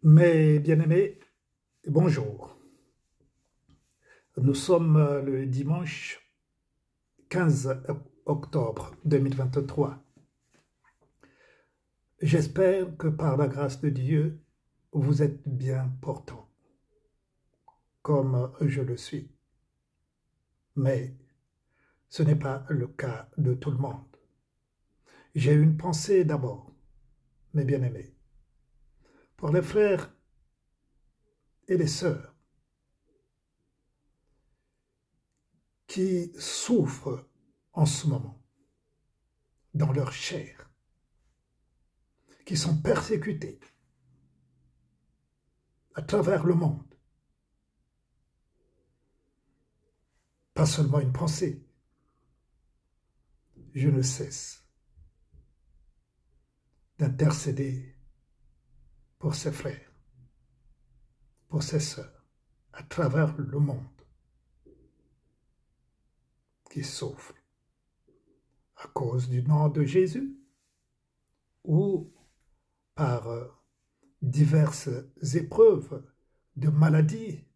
Mes bien-aimés, bonjour. Nous sommes le dimanche 15 octobre 2023. J'espère que par la grâce de Dieu, vous êtes bien portant, comme je le suis. Mais ce n'est pas le cas de tout le monde. J'ai une pensée d'abord, mes bien-aimés, pour les frères et les sœurs qui souffrent en ce moment dans leur chair, qui sont persécutés à travers le monde. Pas seulement une pensée. Je ne cesse d'intercéder pour ses frères, pour ses sœurs, à travers le monde qui souffrent à cause du nom de Jésus ou par diverses épreuves de maladies,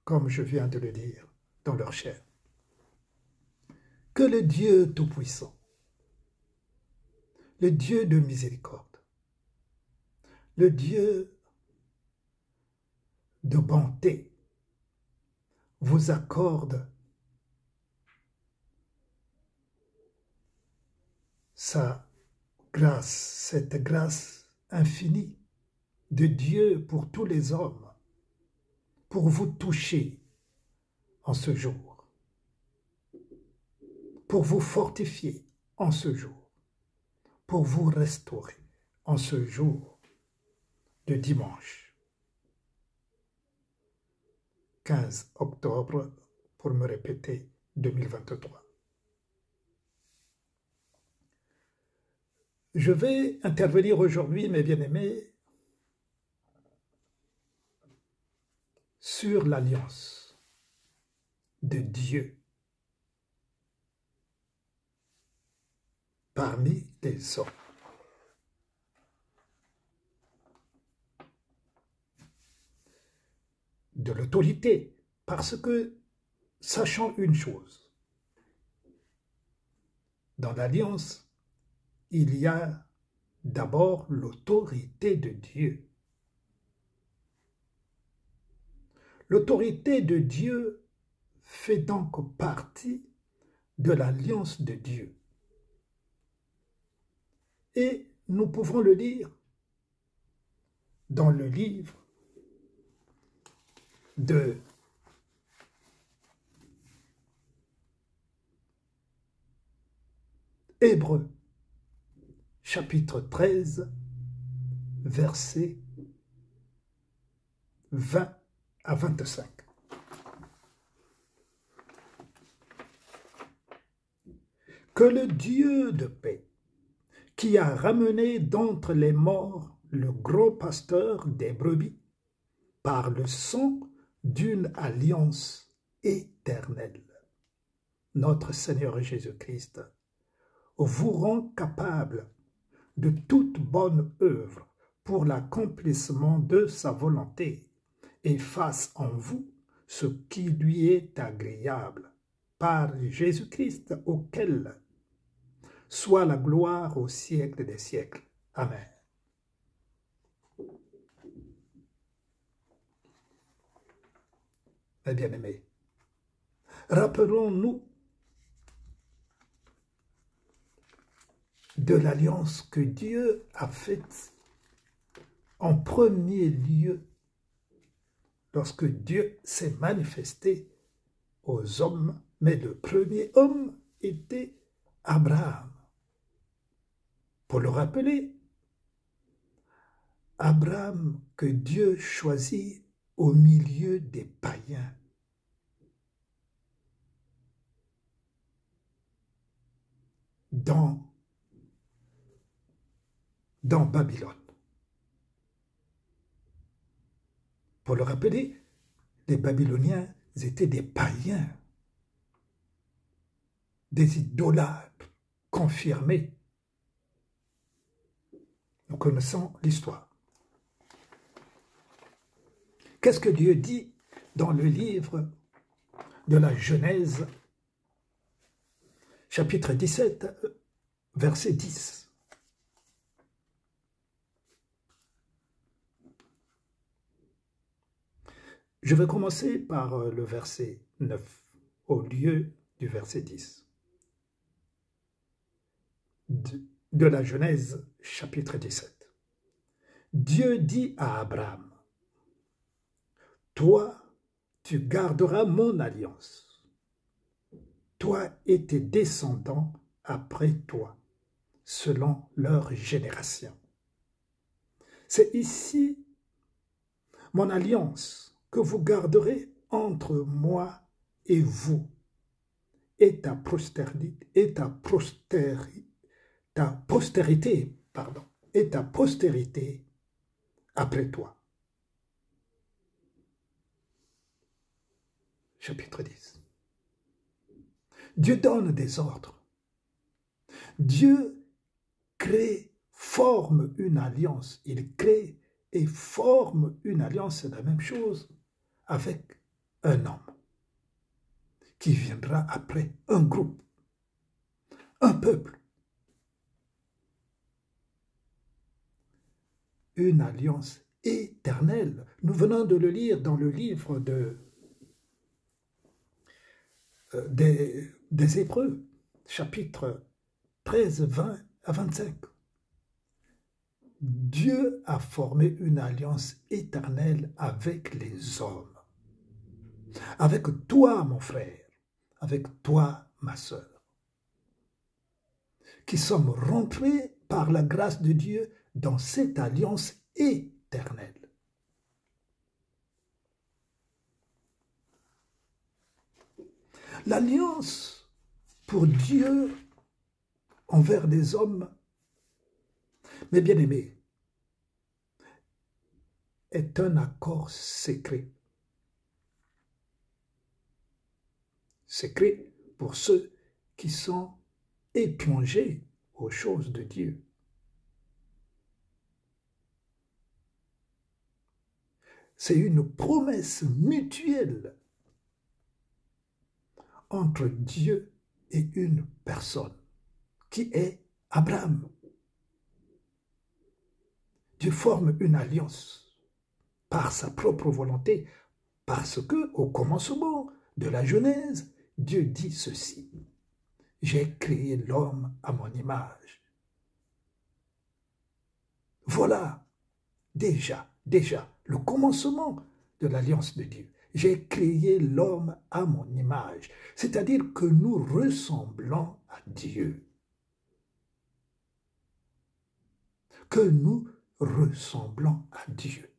comme je viens de le dire, dans leur chair. Que le Dieu Tout-Puissant, le Dieu de miséricorde, le Dieu de bonté, vous accorde sa grâce, cette grâce infinie de Dieu pour tous les hommes, pour vous toucher en ce jour, pour vous fortifier en ce jour, pour vous restaurer en ce jour de dimanche 15 octobre, pour me répéter, 2023. Je vais intervenir aujourd'hui, mes bien-aimés, sur l'alliance de Dieu parmi les hommes. De l'autorité, parce que, sachant une chose, dans l'alliance, il y a d'abord l'autorité de Dieu. L'autorité de Dieu fait donc partie de l'alliance de Dieu. Et nous pouvons le lire dans le livre de Hébreux, chapitre 13, versets 20 à 25. Que le Dieu de paix, qui a ramené d'entre les morts le gros pasteur des brebis, par le sang d'une alliance éternelle, notre Seigneur Jésus-Christ, vous rend capable de toute bonne œuvre pour l'accomplissement de sa volonté et fasse en vous ce qui lui est agréable, par Jésus-Christ, auquel soit la gloire au siècle des siècles. Amen. Mes bien-aimés, rappelons-nous de l'alliance que Dieu a faite en premier lieu lorsque Dieu s'est manifesté aux hommes, mais le premier homme était Abraham. Pour le rappeler, Abraham que Dieu choisit au milieu des païens. Dans Babylone. Pour le rappeler, les Babyloniens étaient des païens, des idolâtres confirmés. Nous connaissons l'histoire. Qu'est-ce que Dieu dit dans le livre de la Genèse, chapitre 17, verset 10? Je vais commencer par le verset 9 au lieu du verset 10 de la Genèse chapitre 17. Dieu dit à Abraham, « Toi, tu garderas mon alliance, toi et tes descendants après toi, selon leur génération. » C'est ici mon alliance que vous garderez entre moi et vous, et ta postérité, après toi. Chapitre 10. Dieu donne des ordres. Dieu crée, forme une alliance. Il crée et forme une alliance, c'est la même chose avec un homme qui viendra après un groupe, un peuple. Une alliance éternelle. Nous venons de le lire dans le livre des Hébreux, chapitre 13, 20 à 25. Dieu a formé une alliance éternelle avec les hommes. Avec toi, mon frère, avec toi, ma sœur, qui sommes rentrés par la grâce de Dieu dans cette alliance éternelle. L'alliance pour Dieu envers les hommes, mes bien-aimés, est un accord secret. Secret pour ceux qui sont éplongés aux choses de Dieu. C'est une promesse mutuelle entre Dieu et une personne qui est Abraham. Dieu forme une alliance par sa propre volonté, parce que au commencement de la Genèse, Dieu dit ceci: j'ai créé l'homme à mon image. Voilà déjà le commencement de l'alliance de Dieu. J'ai créé l'homme à mon image, c'est-à-dire que nous ressemblons à Dieu. Que nous ressemblons à Dieu.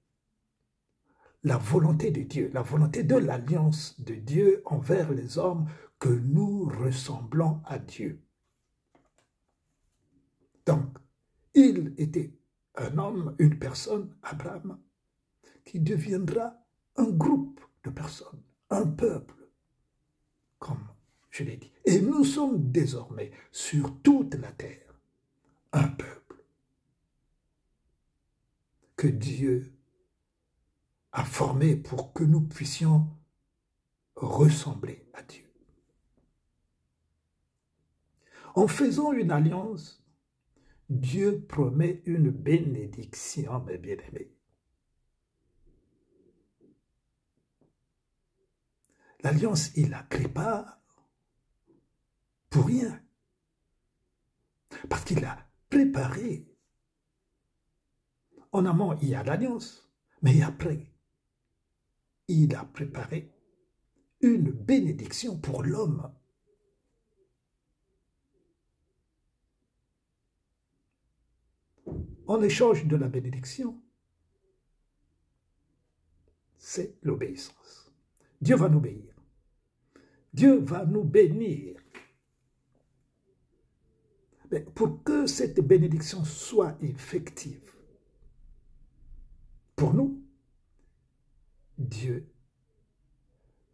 La volonté de Dieu, la volonté de l'alliance de Dieu envers les hommes, que nous ressemblons à Dieu. Donc, il était un homme, une personne, Abraham, qui deviendra un groupe de personnes, un peuple, comme je l'ai dit. Et nous sommes désormais sur toute la terre, un peuple que Dieu a formé pour que nous puissions ressembler à Dieu. En faisant une alliance, Dieu promet une bénédiction, mes bien-aimés. L'alliance, il ne la crée pas pour rien. Parce qu'il l'a préparée. En amont, il y a l'alliance, mais après, il a préparé une bénédiction pour l'homme. En échange de la bénédiction, c'est l'obéissance. Dieu va nous obéir. Dieu va nous bénir. Mais pour que cette bénédiction soit effective, pour nous, Dieu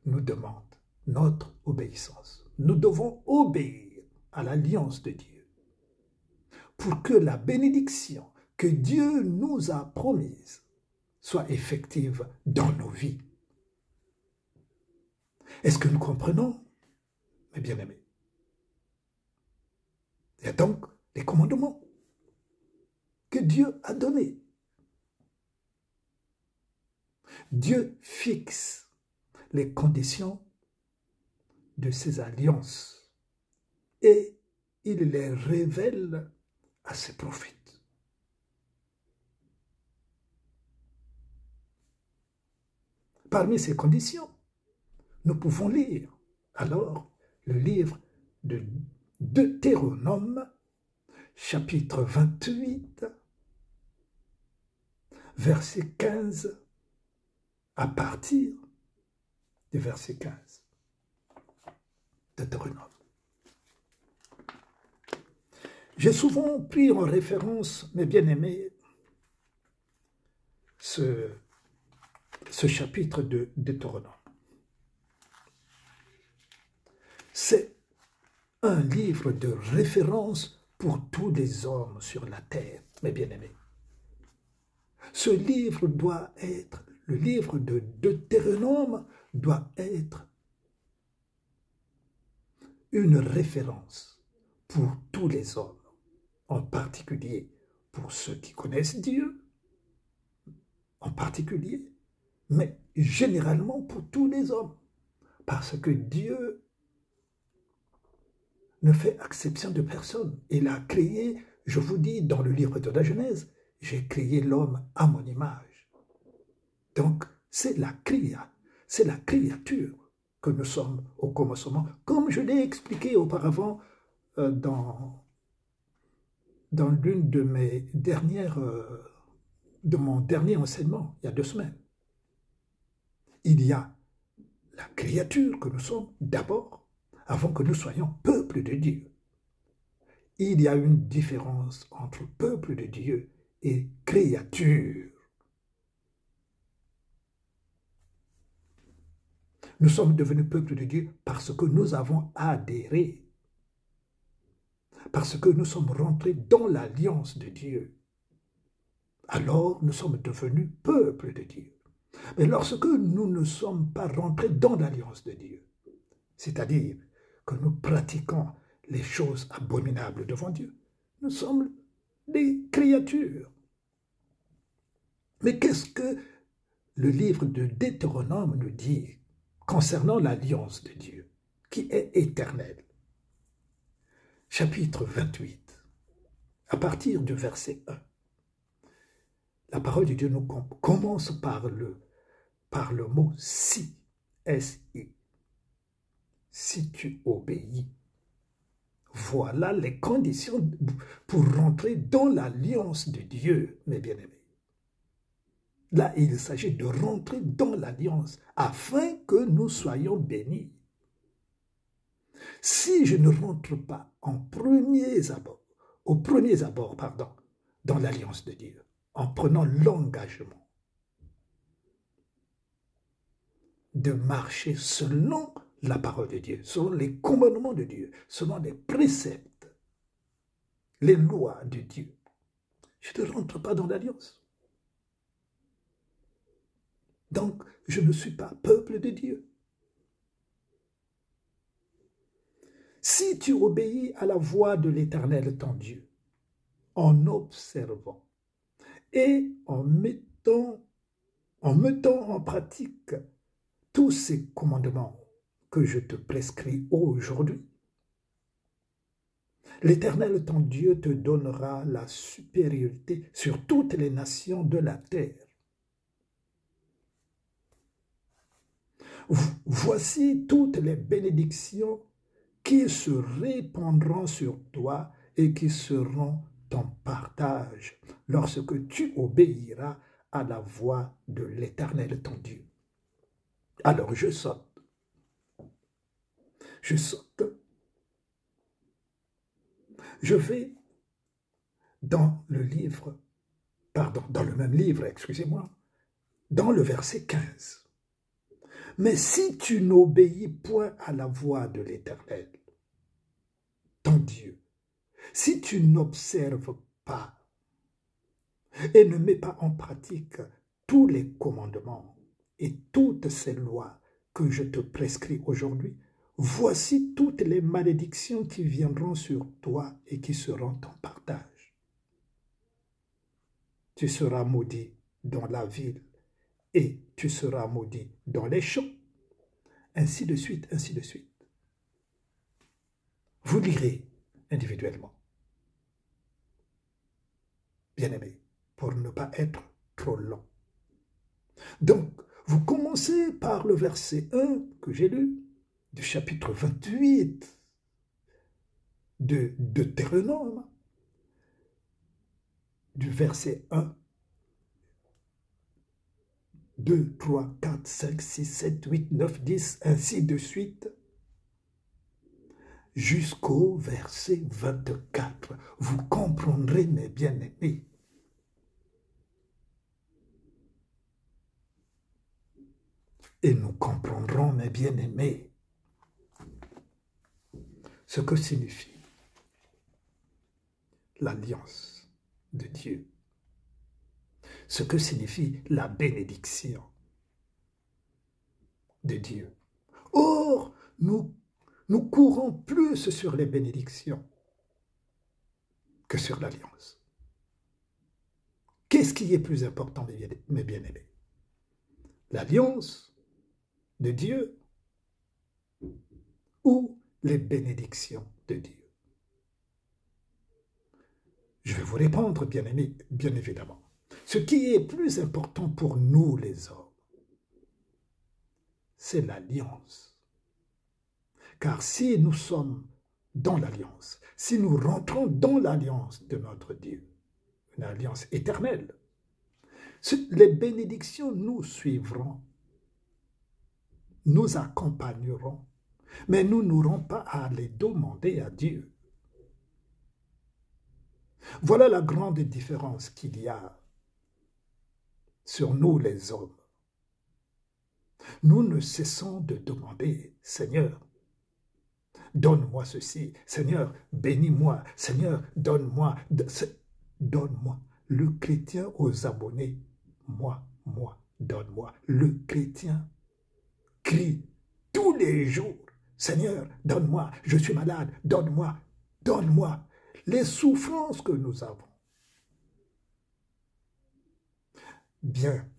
nous demande notre obéissance. Nous devons obéir à l'alliance de Dieu pour que la bénédiction que Dieu nous a promise soit effective dans nos vies. Est-ce que nous comprenons, mes bien-aimés? Il y a donc les commandements que Dieu a donnés. Dieu fixe les conditions de ses alliances et il les révèle à ses prophètes. Parmi ces conditions, nous pouvons lire alors le livre de Deutéronome, chapitre 28, verset 15, à partir du verset 15. Deutéronome. J'ai souvent pris en référence, mes bien-aimés, ce chapitre de Deutéronome. C'est un livre de référence pour tous les hommes sur la terre, mes bien-aimés. Ce livre doit être, le livre de Deutéronome doit être une référence pour tous les hommes, en particulier pour ceux qui connaissent Dieu, en particulier, mais généralement pour tous les hommes, parce que Dieu ne fait exception de personne. Il a créé, je vous dis dans le livre de la Genèse, j'ai créé l'homme à mon image. Donc, c'est la créature que nous sommes au commencement, comme je l'ai expliqué auparavant dans l'une de mes dernières, de mon dernier enseignement, il y a 2 semaines. Il y a la créature que nous sommes d'abord, avant que nous soyons peuple de Dieu. Il y a une différence entre peuple de Dieu et créature. Nous sommes devenus peuple de Dieu parce que nous avons adhéré, parce que nous sommes rentrés dans l'alliance de Dieu. Alors nous sommes devenus peuple de Dieu. Mais lorsque nous ne sommes pas rentrés dans l'alliance de Dieu, c'est-à-dire que nous pratiquons les choses abominables devant Dieu, nous sommes des créatures. Mais qu'est-ce que le livre de Deutéronome nous dit concernant l'alliance de Dieu, qui est éternelle? Chapitre 28, à partir du verset 1. La parole de Dieu nous commence par le mot « si », S-I. Si tu obéis. Voilà les conditions pour rentrer dans l'alliance de Dieu, mes bien-aimés. Là, il s'agit de rentrer dans l'alliance afin que nous soyons bénis. Si je ne rentre pas aux premiers abords, dans l'alliance de Dieu, en prenant l'engagement de marcher selon la parole de Dieu, selon les commandements de Dieu, selon les préceptes, les lois de Dieu, je ne rentre pas dans l'alliance. Donc, je ne suis pas peuple de Dieu. Si tu obéis à la voix de l'Éternel ton Dieu, en observant et en mettant en pratique tous ces commandements que je te prescris aujourd'hui, l'Éternel ton Dieu te donnera la supériorité sur toutes les nations de la terre. Voici toutes les bénédictions qui se répandront sur toi et qui seront ton partage lorsque tu obéiras à la voix de l'Éternel ton Dieu. Alors je saute. Je vais dans le même livre, excusez-moi, dans le verset 15. Mais si tu n'obéis point à la voix de l'Éternel, ton Dieu, si tu n'observes pas et ne mets pas en pratique tous les commandements et toutes ces lois que je te prescris aujourd'hui, voici toutes les malédictions qui viendront sur toi et qui seront ton partage. Tu seras maudit dans la ville et tu seras maudit dans les champs. Ainsi de suite, ainsi de suite. Vous lirez individuellement. Bien-aimés, pour ne pas être trop long. Donc, vous commencez par le verset 1 que j'ai lu, du chapitre 28 de Deutéronome, du verset 1, 2, 3, 4, 5, 6, 7, 8, 9, 10, ainsi de suite, jusqu'au verset 24. Vous comprendrez, mes bien-aimés. Et nous comprendrons, mes bien-aimés, ce que signifie l'alliance de Dieu, ce que signifie la bénédiction de Dieu. Or, nous courons plus sur les bénédictions que sur l'alliance. Qu'est-ce qui est plus important, mes bien-aimés? L'alliance de Dieu ou les bénédictions de Dieu? Je vais vous répondre, bien-aimés, bien évidemment. Ce qui est plus important pour nous, les hommes, c'est l'alliance. Car si nous sommes dans l'alliance, si nous rentrons dans l'alliance de notre Dieu, une alliance éternelle, les bénédictions nous suivront, nous accompagneront, mais nous n'aurons pas à les demander à Dieu. Voilà la grande différence qu'il y a sur nous les hommes. Nous ne cessons de demander, Seigneur, donne-moi ceci, Seigneur, bénis-moi, Seigneur, donne-moi, donne-moi. Le chrétien aux abonnés, moi, donne-moi. Le chrétien crie tous les jours, Seigneur, donne-moi, je suis malade, donne-moi, donne-moi. Les souffrances que nous avons. Bien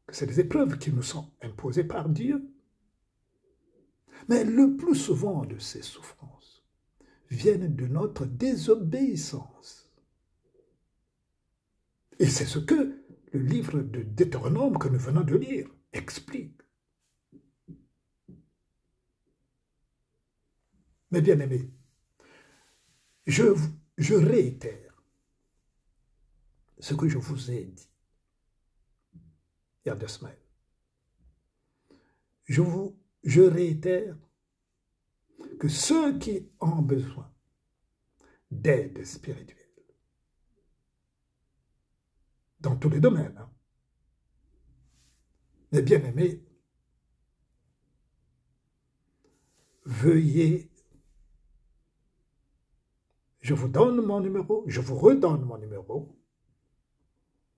que c'est des épreuves qui nous sont imposées par Dieu, mais le plus souvent de ces souffrances viennent de notre désobéissance. Et c'est ce que le livre de Deutéronome que nous venons de lire explique. Mes bien-aimés, je réitère ce que je vous ai dit il y a 2 semaines. Je réitère que ceux qui ont besoin d'aide spirituelle, dans tous les domaines, mes bien-aimés, veuillez, je vous donne mon numéro, je vous redonne mon numéro.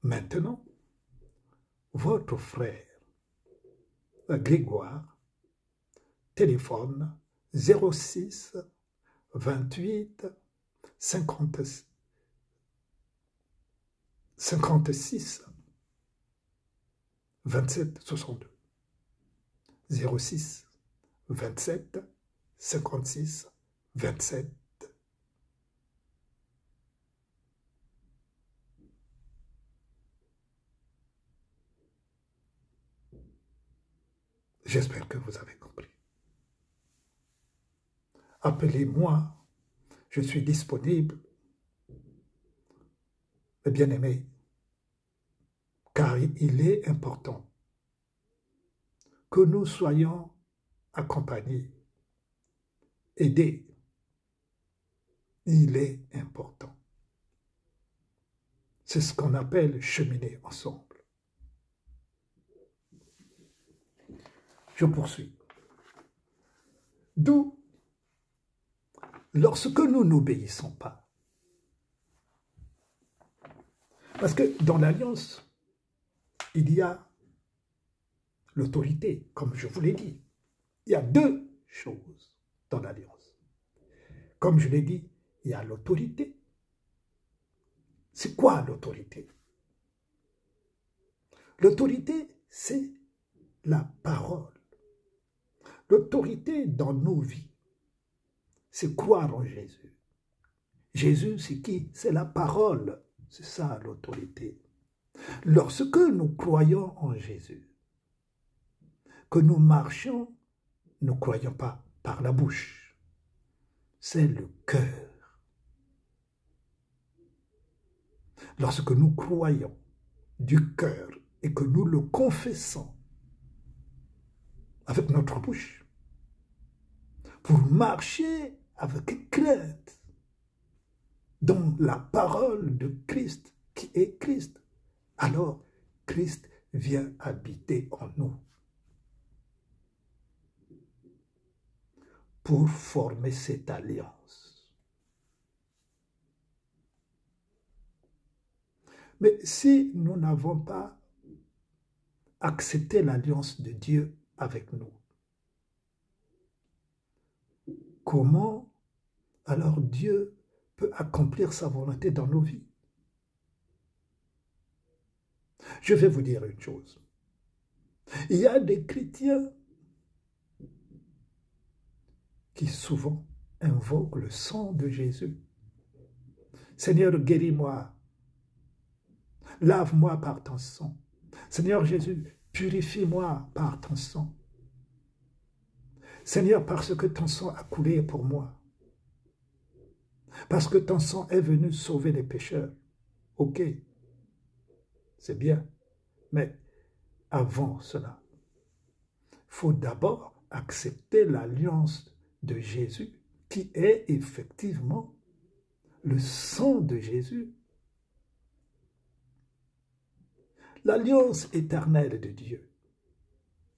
Maintenant, votre frère Grégoire, téléphone 06 28 56 27 62. 06 27 56 27. J'espère que vous avez compris. Appelez-moi, je suis disponible, mes bien-aimés, car il est important que nous soyons accompagnés, aidés. Il est important. C'est ce qu'on appelle cheminer ensemble. Je poursuis. D'où, lorsque nous n'obéissons pas, parce que dans l'alliance, il y a l'autorité, comme je vous l'ai dit. Il y a deux choses dans l'alliance. Comme je l'ai dit, il y a l'autorité. C'est quoi l'autorité? L'autorité, c'est la parole. L'autorité dans nos vies, c'est croire en Jésus. Jésus, c'est qui? C'est la parole. C'est ça l'autorité. Lorsque nous croyons en Jésus, que nous marchions, nous ne croyons pas par la bouche. C'est le cœur. Lorsque nous croyons du cœur et que nous le confessons avec notre bouche, pour marcher avec crainte dans la parole de Christ qui est Christ, alors Christ vient habiter en nous pour former cette alliance. Mais si nous n'avons pas accepté l'alliance de Dieu avec nous, comment alors Dieu peut accomplir sa volonté dans nos vies? Je vais vous dire une chose. Il y a des chrétiens qui souvent invoquent le sang de Jésus. Seigneur, guéris-moi. Lave-moi par ton sang. Seigneur Jésus, purifie-moi par ton sang. Seigneur, parce que ton sang a coulé pour moi. Parce que ton sang est venu sauver les pécheurs. Ok, c'est bien. Mais avant cela, il faut d'abord accepter l'alliance de Jésus, qui est effectivement le sang de Jésus. L'alliance éternelle de Dieu,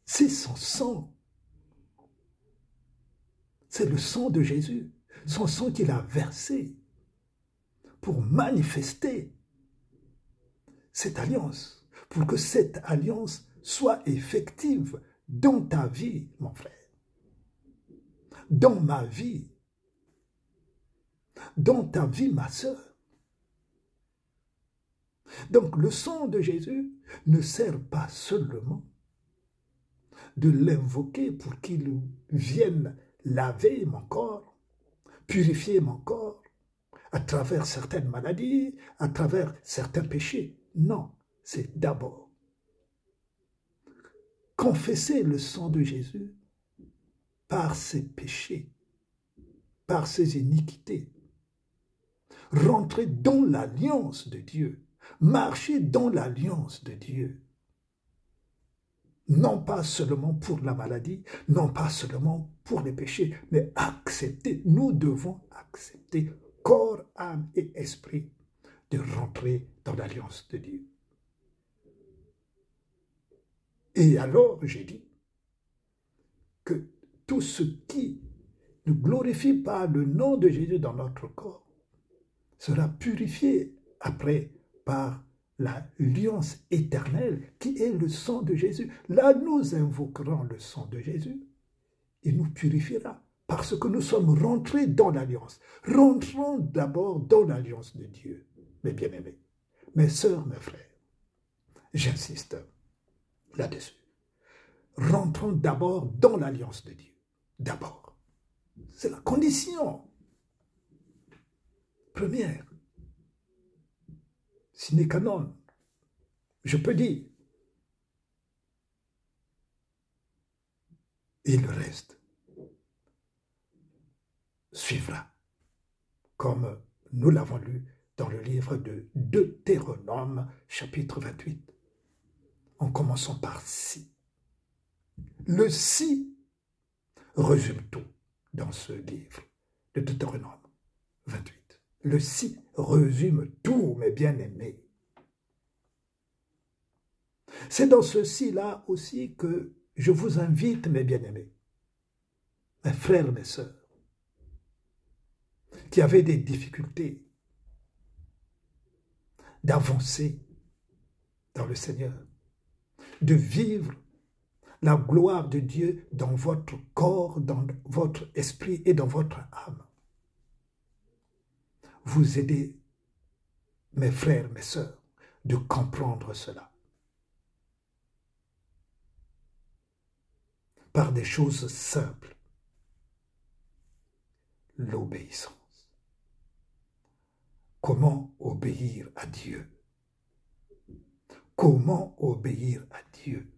c'est son sang. C'est le sang de Jésus, son sang qu'il a versé pour manifester cette alliance, pour que cette alliance soit effective dans ta vie, mon frère, dans ma vie, dans ta vie, ma sœur. Donc le sang de Jésus ne sert pas seulement de l'invoquer pour qu'il vienne laver mon corps, purifier mon corps, à travers certaines maladies, à travers certains péchés. Non, c'est d'abord confesser le sang de Jésus par ses péchés, par ses iniquités, rentrer dans l'alliance de Dieu, marcher dans l'alliance de Dieu. Non pas seulement pour la maladie, non pas seulement pour les péchés, mais accepter, nous devons accepter, corps, âme et esprit, de rentrer dans l'alliance de Dieu. Et alors, j'ai dit que tout ce qui ne glorifie pas le nom de Jésus dans notre corps sera purifié après par l'alliance éternelle qui est le sang de Jésus. Là, nous invoquerons le sang de Jésus. Il nous purifiera parce que nous sommes rentrés dans l'alliance. Rentrons d'abord dans l'alliance de Dieu, mes bien-aimés, mes sœurs, mes frères. J'insiste là-dessus. Rentrons d'abord dans l'alliance de Dieu. D'abord. C'est la condition première. Sine qua non, je peux dire. Et le reste suivra, comme nous l'avons lu dans le livre de Deutéronome, chapitre 28, en commençant par si. Le si résume tout dans ce livre de Deutéronome 28. Le si résume tout, mes bien-aimés. C'est dans ce si-là aussi que je vous invite, mes bien-aimés, mes frères, mes sœurs, qui avaient des difficultés d'avancer dans le Seigneur, de vivre la gloire de Dieu dans votre corps, dans votre esprit et dans votre âme. Vous aidez, mes frères, mes sœurs, de comprendre cela. Par des choses simples. L'obéissance. Comment obéir à Dieu? Comment obéir à Dieu?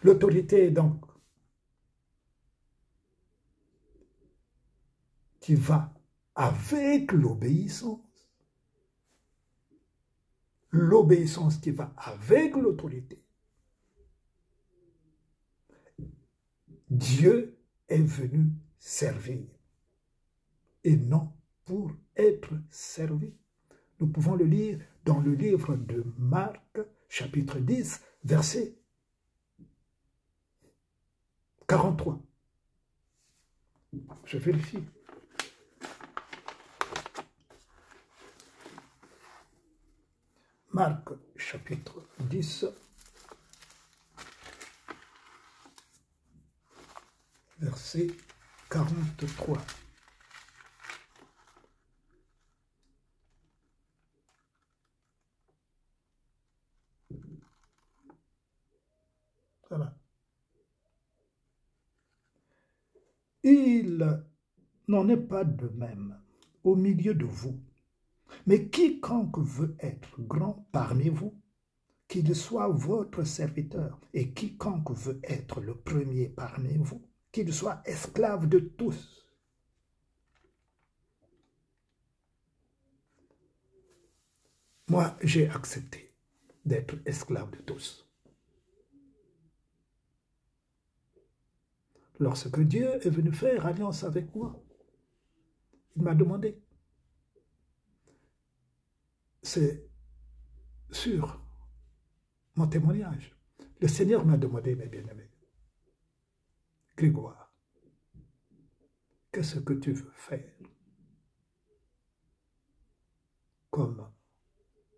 L'autorité, donc, qui va avec l'obéissance. L'obéissance qui va avec l'autorité. Dieu est venu servir et non pour être servi. Nous pouvons le lire dans le livre de Marc, chapitre 10, verset 43. Je vérifie. Marc, chapitre 10, verset 43. Voilà. Il n'en est pas de même au milieu de vous. Mais quiconque veut être grand parmi vous, qu'il soit votre serviteur, et quiconque veut être le premier parmi vous, qu'il soit esclave de tous. Moi, j'ai accepté d'être esclave de tous. Lorsque Dieu est venu faire alliance avec moi, il m'a demandé, c'est sur mon témoignage, le Seigneur m'a demandé, mes bien-aimés, Grégoire, qu'est-ce que tu veux faire comme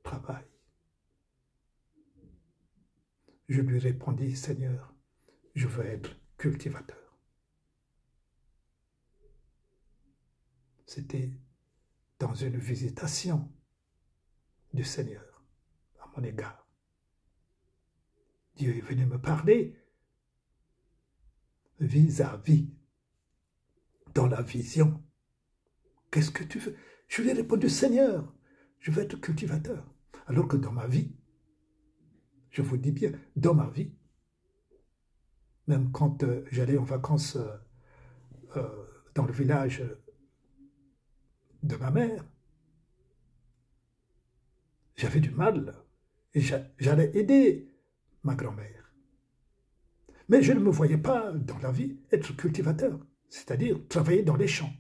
travail? Je lui répondis, Seigneur, je veux être cultivateur. C'était dans une visitation du Seigneur à mon égard. Dieu est venu me parler vis-à-vis, dans la vision. Qu'est-ce que tu veux? Je lui ai répondu, Seigneur, je veux être cultivateur. Alors que dans ma vie, je vous dis bien, dans ma vie, même quand j'allais en vacances dans le village de ma mère, j'avais du mal et j'allais aider ma grand-mère. Mais je ne me voyais pas dans la vie être cultivateur, c'est-à-dire travailler dans les champs.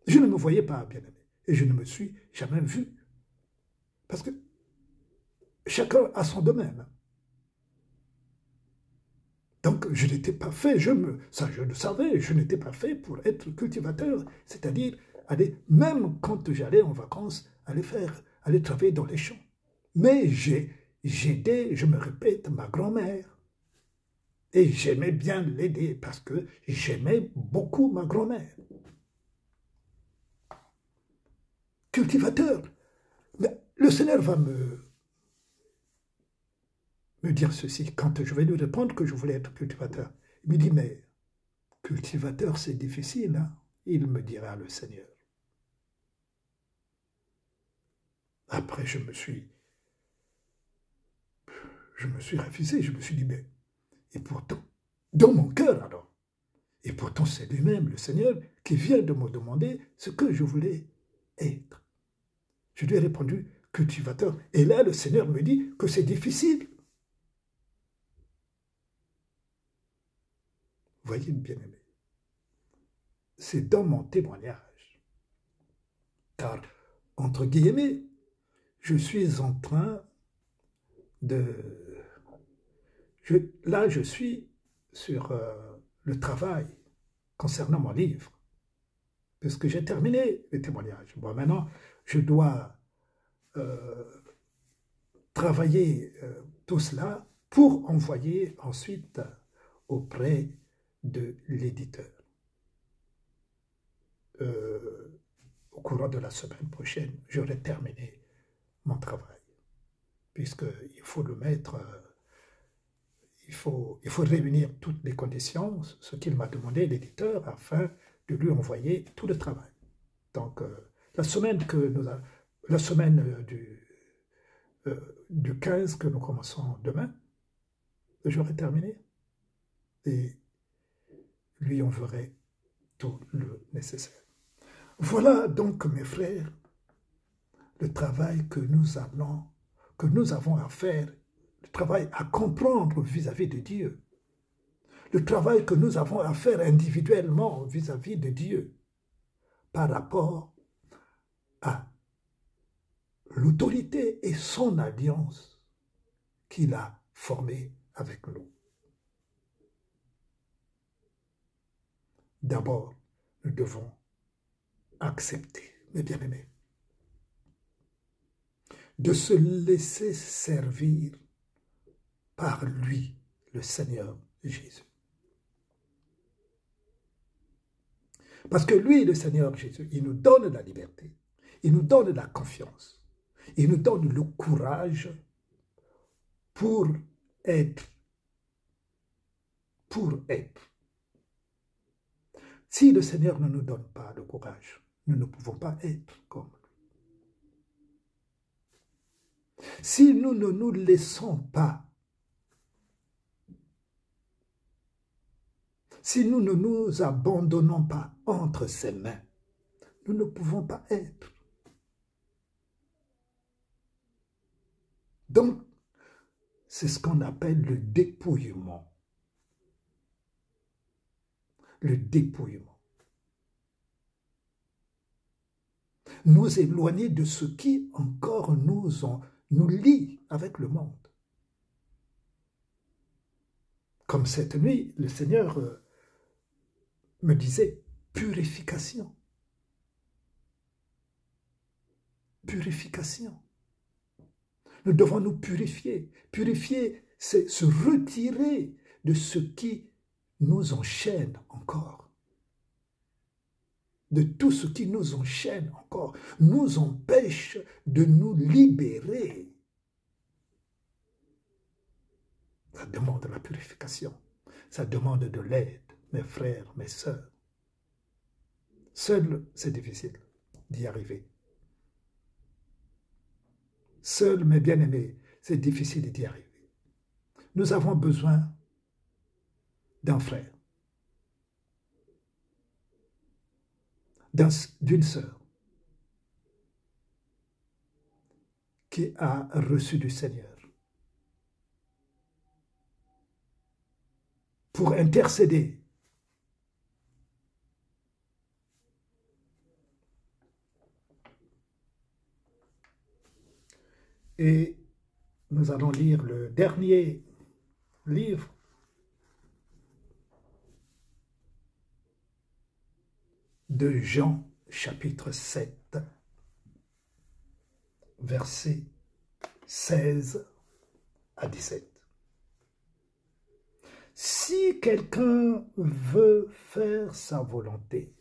Je ne me voyais pas, bien-aimé, et je ne me suis jamais vu. Parce que chacun a son domaine. Donc, je n'étais pas fait, ça je le savais, je n'étais pas fait pour être cultivateur, c'est-à-dire aller, même quand j'allais en vacances, aller travailler dans les champs. Mais j'aidais, je me répète, ma grand-mère. Et j'aimais bien l'aider parce que j'aimais beaucoup ma grand-mère. Cultivateur. Mais le Seigneur va me dire ceci, quand je vais lui répondre que je voulais être cultivateur. Il me dit, mais cultivateur, c'est difficile, hein? Il me dira, le Seigneur. Après, je me suis refusé, je me suis dit, mais, et pourtant, dans mon cœur alors, et pourtant c'est lui-même, le Seigneur, qui vient de me demander ce que je voulais être. Je lui ai répondu, cultivateur. Et là, le Seigneur me dit que c'est difficile. Voyez, bien-aimé, c'est dans mon témoignage. Car, entre guillemets, je suis en train là, je suis sur le travail concernant mon livre. puisque j'ai terminé le témoignage. Bon, maintenant, je dois travailler tout cela pour envoyer ensuite auprès de l'éditeur. Au courant de la semaine prochaine, j'aurai terminé mon travail, puisqu'il faut le mettre, il faut réunir toutes les conditions, ce qu'il m'a demandé, l'éditeur, afin de lui envoyer tout le travail. Donc, la semaine du 15 que nous commençons demain, j'aurai terminé et lui enverrai tout le nécessaire. Voilà donc, mes frères, le travail que nous avons à faire, le travail à comprendre vis-à-vis de Dieu, le travail que nous avons à faire individuellement vis-à-vis de Dieu par rapport à l'autorité et son alliance qu'il a formée avec nous. D'abord, nous devons accepter, mes bien-aimés, de se laisser servir par lui, le Seigneur Jésus. Parce que lui, le Seigneur Jésus, il nous donne la liberté, il nous donne la confiance, il nous donne le courage pour être. Si le Seigneur ne nous donne pas le courage, nous ne pouvons pas être comme lui. Si nous ne nous laissons pas, si nous ne nous abandonnons pas entre ses mains, nous ne pouvons pas être. Donc, c'est ce qu'on appelle le dépouillement. Le dépouillement. Nous éloigner de ce qui encore nous lie avec le monde. Comme cette nuit, le Seigneur me disait purification. Purification. Nous devons nous purifier. Purifier, c'est se retirer de ce qui nous enchaîne encore. De tout ce qui nous enchaîne encore, nous empêche de nous libérer. Ça demande la purification. Ça demande de l'aide, mes frères, mes sœurs. Seul, c'est difficile d'y arriver. Seul, mes bien-aimés, c'est difficile d'y arriver. Nous avons besoin d'un frère, d'une sœur qui a reçu du Seigneur pour intercéder. Et nous allons lire le dernier livre de Jean, chapitre 7, versets 16 à 17. Si quelqu'un veut faire sa volonté,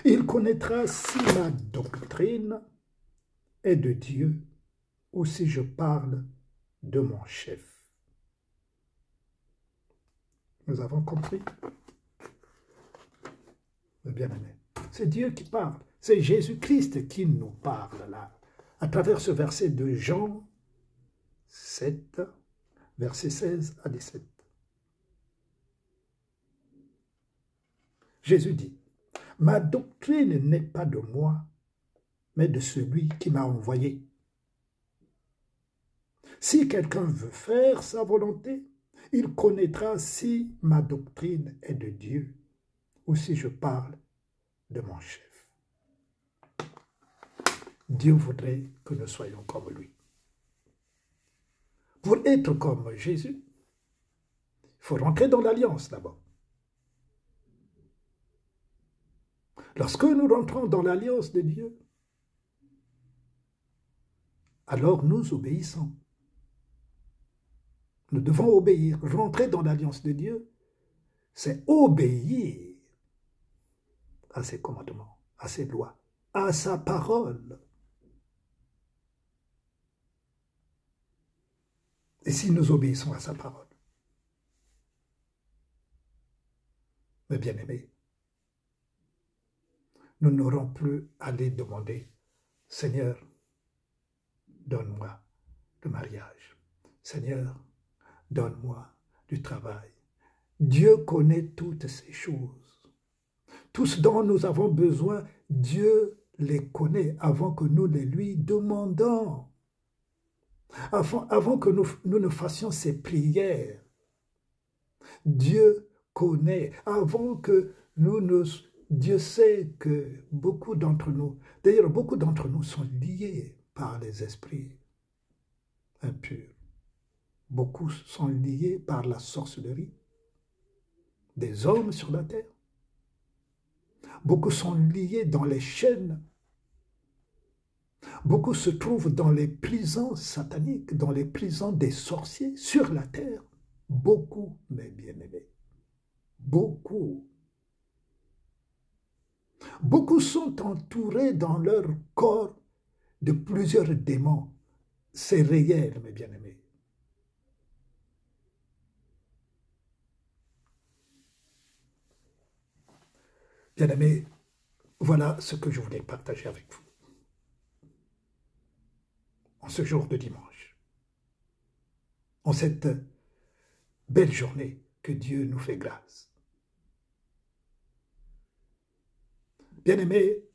il connaîtra si ma doctrine est de Dieu ou si je parle de mon chef. Nous avons compris? Bien-aimés, c'est Dieu qui parle. C'est Jésus-Christ qui nous parle là, à travers ce verset de Jean 7, versets 16 à 17. Jésus dit, « Ma doctrine n'est pas de moi, mais de celui qui m'a envoyé. Si quelqu'un veut faire sa volonté, il connaîtra si ma doctrine est de Dieu ou si je parle de mon chef. » Dieu voudrait que nous soyons comme lui. Pour être comme Jésus, Il faut rentrer dans l'alliance d'abord. Lorsque nous rentrons dans l'alliance de Dieu, alors nous obéissons. Nous devons obéir. Rentrer dans l'alliance de Dieu, c'est obéir à ses commandements, à ses lois, à sa parole. Et si nous obéissons à sa parole, mes bien-aimés, nous n'aurons plus à aller demander, Seigneur, donne-moi le mariage. Seigneur, donne-moi du travail. Dieu connaît toutes ces choses. Tout ce dont nous avons besoin, Dieu les connaît avant que nous les lui demandons. Avant que nous ne fassions ces prières. Dieu connaît. Avant que nous ne... Dieu sait que beaucoup d'entre nous, d'ailleurs beaucoup d'entre nous sont liés par les esprits impurs. Beaucoup sont liés par la sorcellerie des hommes sur la terre. Beaucoup sont liés dans les chaînes. Beaucoup se trouvent dans les prisons sataniques, dans les prisons des sorciers sur la terre. Beaucoup, mes bien-aimés. Beaucoup. Beaucoup sont entourés dans leur corps de plusieurs démons. C'est réel, mes bien-aimés. Bien-aimés, voilà ce que je voulais partager avec vous en ce jour de dimanche, en cette belle journée que Dieu nous fait grâce. Bien-aimés,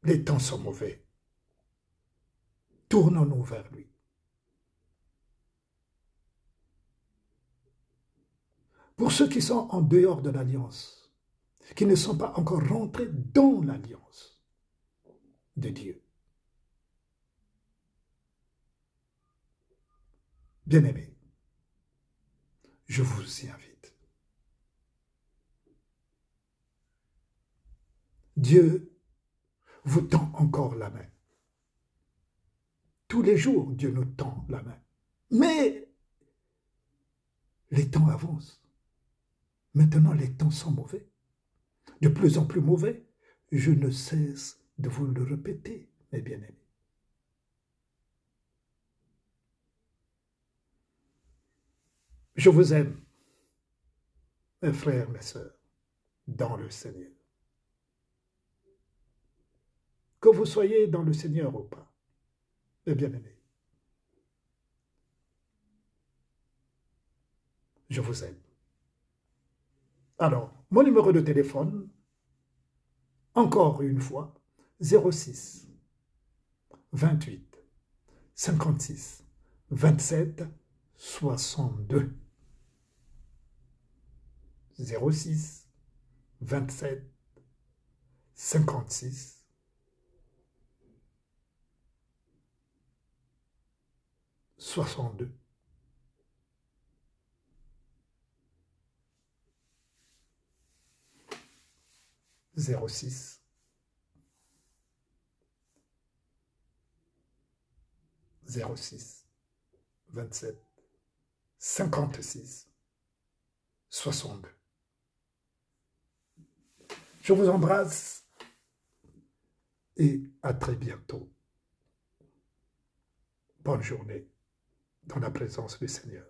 les temps sont mauvais. Tournons-nous vers lui. Pour ceux qui sont en dehors de l'alliance, qui ne sont pas encore rentrés dans l'alliance de Dieu, bien-aimés, je vous y invite. Dieu vous tend encore la main. Tous les jours, Dieu nous tend la main. Mais les temps avancent. Maintenant, les temps sont mauvais. De plus en plus mauvais. Je ne cesse de vous le répéter, mes bien-aimés. Je vous aime, mes frères, mes sœurs, dans le Seigneur. Que vous soyez dans le Seigneur ou pas, mes bien-aimés. Je vous aime. Alors, mon numéro de téléphone, encore une fois, 06 28 56 27 62. 06 27 56 62. Zéro six 06 27 56 62. Je vous embrasse et à très bientôt. Bonne journée dans la présence du Seigneur.